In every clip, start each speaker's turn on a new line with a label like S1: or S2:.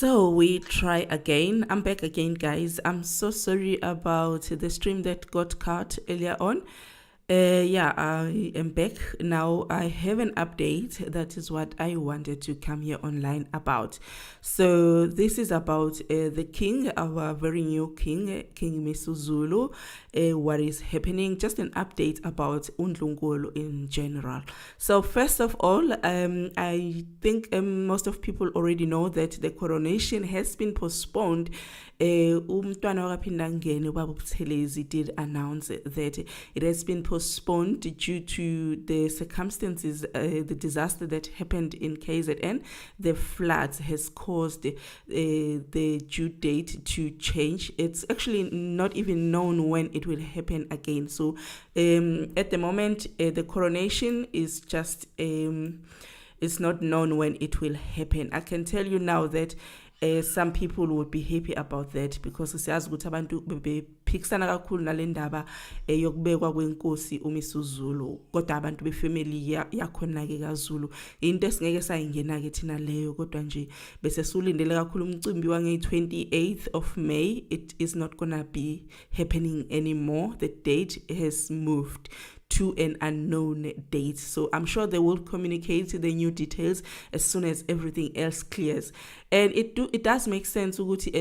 S1: So we try again. I'm back again, guys. I'm so sorry about the stream that got cut earlier on. Yeah, I am back now. I have an update. That is what I wanted to come here online about. So this is about the king, our very new king, King Misuzulu. What is happening? Just an update about uNdlunkulu in general. So first of all, I think most of people already know that the coronation has been postponed. Umntwana wakaPhindangene ubaba uButhelezi did announce that it has been postponed due to the circumstances, the disaster that happened in KZN. The floods has caused the due date to change. It's actually not even known when it will happen again. So at the moment, the coronation is just it's not known when it will happen. I can tell you now that some people would be happy about that because siyazi ukuthi abantu bephikisana kakhulu nale ndaba yokubekwa kwenkosi uMisuzulu, kodwa abantu befamily yakhona ke kaZulu into esingeke sayingena ke thina leyo, kodwa nje bese sulindele kakhulu umcimbi wange 28th of May. It is not gonna be happening anymore. The date has moved to an unknown date. So I'm sure they will communicate the new details as soon as everything else clears. And it does make sense ukuthi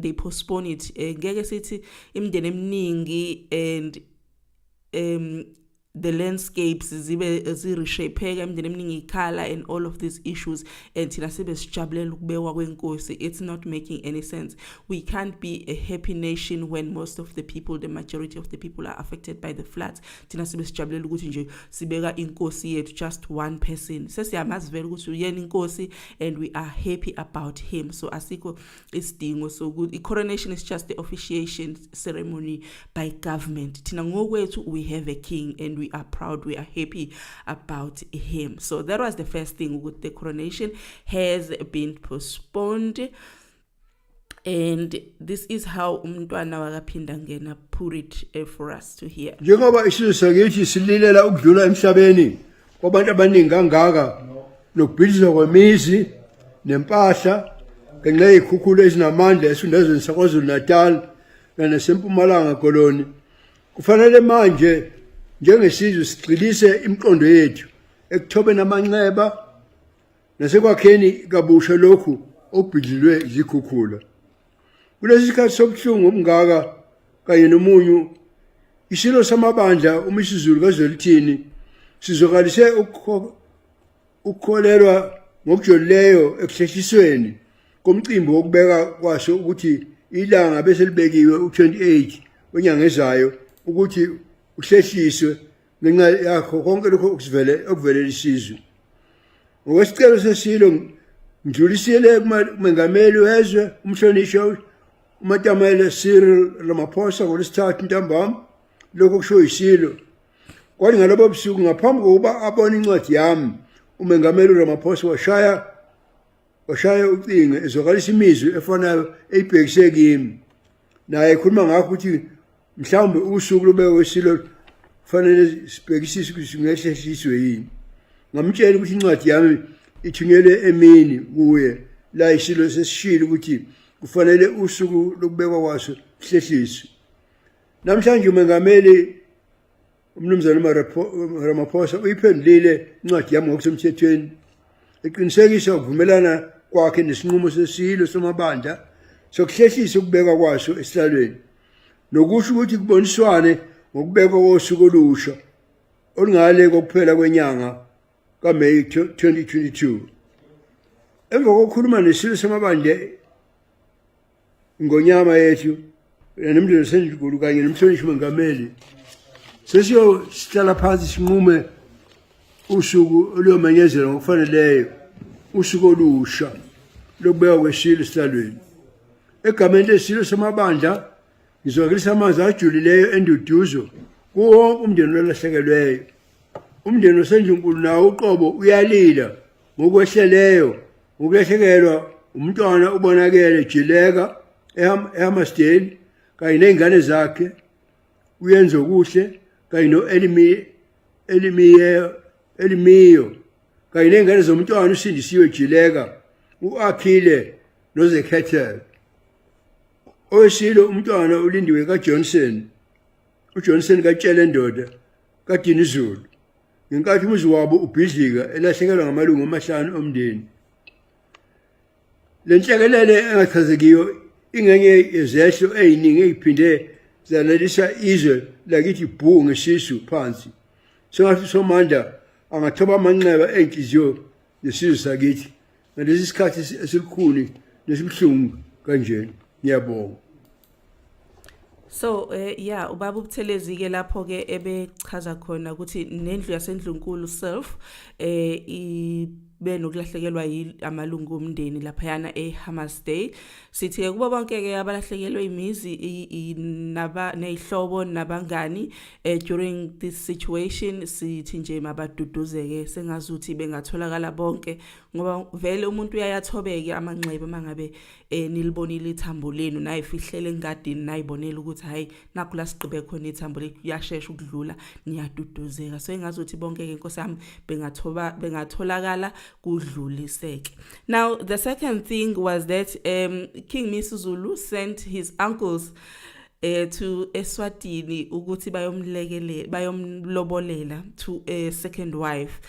S1: they postpone it. Ngeke sithi imndeni eminingi and the landscapes zireshapeka imndeni eminingi ikhala and all of these issues, and thina sibe sijabulela ukubekwa kwenkosi. It's not making any sense. We can't be a happy nation when most of the people, the majority of the people are affected by the floods. Thina sibe sijabulela ukuthi nje sibeka inkosi yethu, just one person. Sesiyamazi vele ukuthi uyena inkosi and we are happy about him. So asikho isidingo so good. Coronation is just the officiation ceremony by government. Thina ngokwethu we have a king and we are proud, we are happy about him. So that was the first thing. With the coronation has been postponed, and this is how umntwana wakaPhindangene put it for us to hear.
S2: Njengoba isizwe sakithi sililela ukudlula emhlabeni kwabantu abaningi kangaka nokubhidliza kwemizi nempahla ngenxa yezikhukhula ezinamandla esifundazweni saKwaZulu Natal naseMpumalanga Koloni, kufanele manje njengesizwe sigxilise imiqondo yethu ekuthobeni amanxeba nasekwakheni kabusha lokhu okubhidlilwe izikhukhula. Kulesi sikhathi sobuhlungu obungaka kanye nomunyu, isilo samabandla uMisuzulu kaZwelithini sizokalise ukukholelwa ngokujolileyo ekuhlehlisweni komcimbi wokubeka kwaso ukuthi ilanga bese libekiwe u28 wenyanga ezayo ukuthi uhlehliswe ngenxa yakho konke lokho okuvelele isizwe. Ngokwesicelo sesilo ngidlulisile kumengameli wezwe umhlonishwa uMatamela Cyril Ramaphosa ngolesithathu ntambama lokho kusho isilo. Kwathi ngalobo busuku ngaphambi kokuba abone incwadi yami, umengameli uRamaphosa washaya ucingo ezwakalisa imizwi efanayo eyibhekise kimi, naye ekhuluma ngakho ukuthi mhlawumbe usuku lobekwe isilo kufanele sibhekisise ukuthi singehlehliswe yini. Ngamtshela ukuthi incwadi yami ithunyelwe emini kuye la isilo sesishilo ukuthi kufanele usuku lokubekwa kwaso kuhlehliswe. Namhlanje umengameli umnumzana Ramaphosa uyiphendulile incwadi yami ngokusemthethweni, eqinisekisa ukuvumelana kwakhe nesinqumo sesilo samabandla sokuhlehlisa ukubekwa kwaso esihlalweni, nokusho ukuthi kuboniswane ngokubekwa kosuku olusha olungale kokuphela kwenyanga kaMeyi 2022. Emva kokukhuluma nesilo samabandla ngonyama yethu nemndeni sendlunkulu kanye nomhlonishwa umengameli, sesihlala phansi sinqume usuku oluyomenyezelwa ngokufaneleyo, usuku olusha lokubekwa kwesilo esihlalweni. Egameni lesilo samabandla ngizwakalisa amazwi ajulileyo enduduzo kuwo wonke umndeni olahlekelweyo. Umndeni wasendlunkulu nawo uqobo uyalila ngokwehleleyo ngokulahlekelwa umntwana ubonakele Jileka eHammersdale kanye nezingane zakhe uyenza okuhle kanye Elimiyo kanye nezingane zomntwana usindisiwe Jileka, uAkhile nozekhethelo. Oyisilo umntwana ulindiwe kaJohnson. uJohnson katshela endoda kaDinizulu ngenkathi umuzi wabo ubhidlika elahlekelwa ngamalungu amahlanu omndeni. Le nhlekelele engachazekiyo ingenye yezehlo eziningi eziphinde zalalisa izwe lakithi bhu ngesisu phansi. Sengathi uSomandla angathoba amanxeba enhliziyo yesizwe sakithi ngalesi sikhathi esikhulu nesibuhlungu kanjena. Ngiyabonga.
S1: So yeah, ubaba uButhelezi ke lapho ke ebechaza khona ukuthi nendlu yaseNdlunkulu self benokulahlekelwa amalungu omndeni laphayana eHammersdale. Sithi ke kuba bonke ke abalahlekelwe imizi nezihlobo nabangani during this situation, sithi nje mabaduduzeke sengazuthi bengatholakala bonke ngoba vele umuntu uyayathobeka amanxeba mangabe nilibonile ithambo lenu nayifihlele engadini nayibonela ukuthi hayi nakho la siqibe khona ithambo liyashesha ukudlula niyaduduzeka. So engazuthi bonke ke inkosi yami bengatholakala kudluliseke. Now the second thing was that King Misuzulu sent his uncles to Eswatini ukuthi bayomlobolela to a second wife.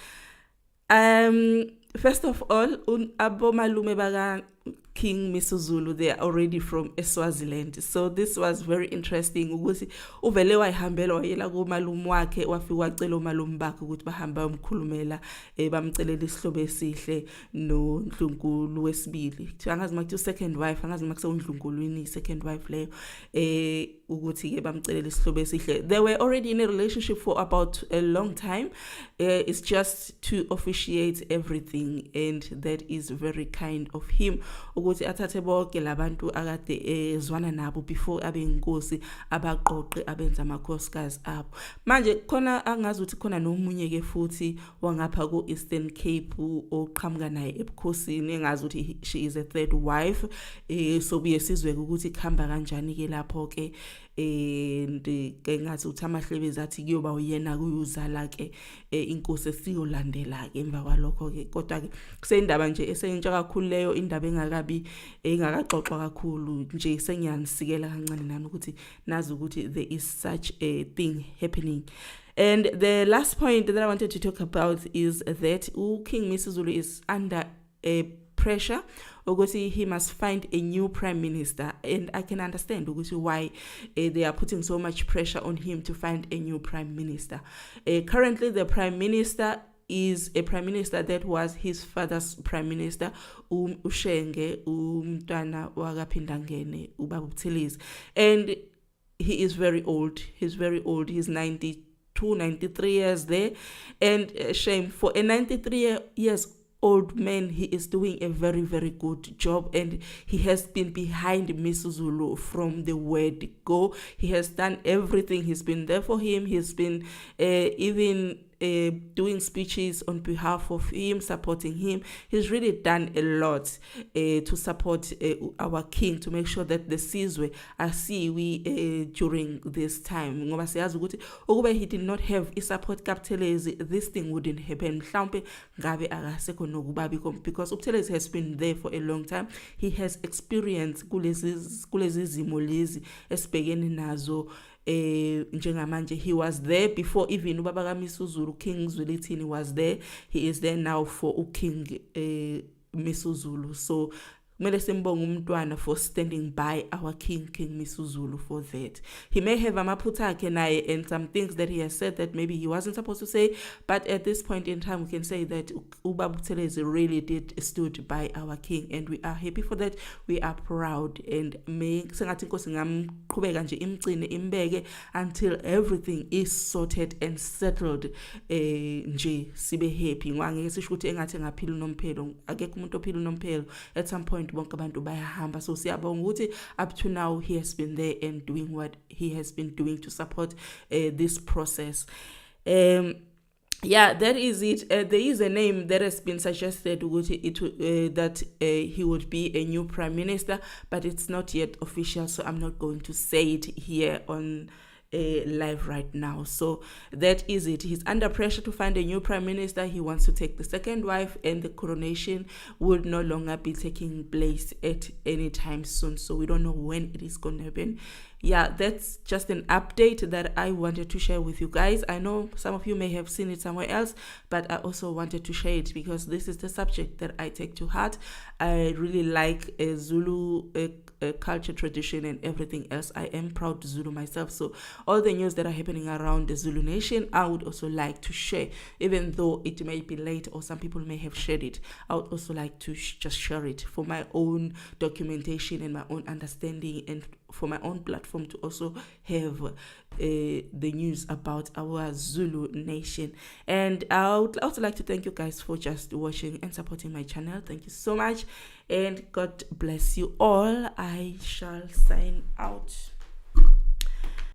S1: First of all, abomalume baka King Misuzulu, they are already from Eswaziland. So this was very interesting ukuthi uvele wayihambela wayela kumalume wakhe wafika wacela umalume bakhe ukuthi bahambe umkhulumela bamcelela isihlobo esihle noNdlunkulu wesibili. Angazi makuthi second wife, angazi makuse uNdlunkulwini second wife leyo ukuthi ke bamcelela isihlobo esihle. They were already in a relationship for about a long time. It's just to officiate everything, and that is very kind of him ukuthi athathe bonke labantu akade ezwana nabo before abe inkosi abaqoqe abenza amakhosikazi abo. Manje khona angazuthi khona nomunye ke futhi wangapha ku Eastern Cape oqhamuka naye ebukhosini engazuthi she is a third wife. So buye sizwe ukuthi khamba kanjani ke lapho ke ke ngathi uthi amahlebezi athi kuyoba uyena kuyuzala ke inkosi esiyolandela ke emva kwalokho ke. Kodwa ke kusendaba nje esentsha kakhulu leyo, indaba engakaxoxwa kakhulu nje sengiyansikela kancane nami ukuthi nazi ukuthi there is such a thing happening. And the last point that I wanted to talk about is that King Misuzulu is under a pressure ukuthi he must find a new prime minister, and I can understand why they are putting so much pressure on him to find a new prime minister. Currently the prime minister is a prime minister that was his father's prime minister, uShenge umntwana wakaPhindangene ubaba uButhelezi, and he is very old. He's 92, 93 years there, and shame for a 93 years old man, he is doing a very, very good job, and he has been behind Misuzulu from the word go. He has done everything. He's been there for him. He's been even doing speeches on behalf of him, supporting him. He's really done a lot to support our king, to make sure that the Sizwe are we during this time. Ngoba siyazi ukuthi ukuba he did not have support Buthelezi, this thing wouldn't happen. Mhlawumbe ngabe akasekho nokuba because Buthelezi has been there for a long time. He has experience kulezi zimo lezi esibhekene nazo. Njengamanje, he was there before even ubaba kaMisuzulu, King Zwelithini was there. He is there now for King Misuzulu. So kumele simbonge umntwana for standing by our king Misuzulu for that. He may have amaphutha akhe naye and some things that he has said that maybe he wasn't supposed to say, but at this point in time we can say that ubaba uButhelezi really did stood by our king, and we are happy for that. We are proud, and may sengathi inkosi ngamqhubeka nje imgcine imbeke until everything is sorted and settled. Nje sibe happy. Ngeke sisho ukuthi engathi ngaphila unomphelo, akekho umuntu ophila unomphelo. At some point bonke abantu bayahamba. So siyabonga ukuthi up to now he has been there and doing what he has been doing to support this process. Yeah, that is it. There is a name that has been suggested that he would be a new prime minister, but it's not yet official, so I'm not going to say it here on live right now. So that is it. He's under pressure to find a new prime minister. He wants to take the second wife, and the coronation will no longer be taking place at any time soon. So we don't know when it is going to happen. Yeah, that's just an update that I wanted to share with you guys. I know some of you may have seen it somewhere else, but I also wanted to share it because this is the subject that I take to heart. I really like Zulu culture, tradition, and everything else. I am proud Zulu myself. So all the news that are happening around the Zulu nation, I would also like to share, even though it may be late or some people may have shared it. I would also like to just share it for my own documentation and my own understanding, and for my own platform to also have the news about our Zulu nation. And I would also like to thank you guys for just watching and supporting my channel. Thank you so much, and God bless you all. I shall sign out.